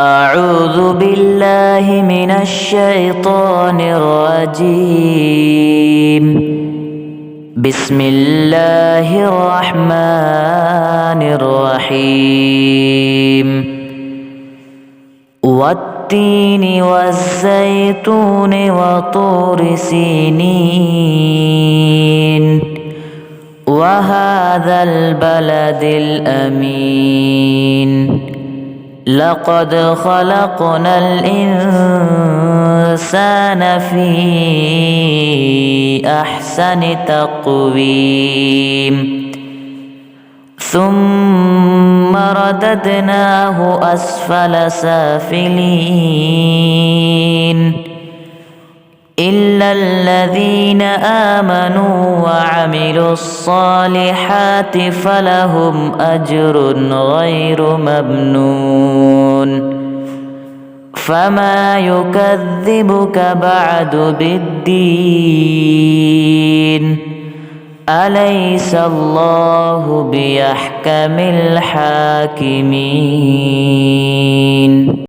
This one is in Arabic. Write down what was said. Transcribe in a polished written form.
أعوذ بالله من الشيطان الرجيم. بسم الله الرحمن الرحيم. والتين والزيتون وطور سينين وهذا البلد الأمين. لقد خلقنا الإنسان في أحسن تقويم ثم رددناه أسفل سافلين إلا الذين آمنوا وعملوا الصالحات فلهم أجر غير ممنون. فما يكذبك بعد بالدين؟ أليس الله بأحكم الحاكمين؟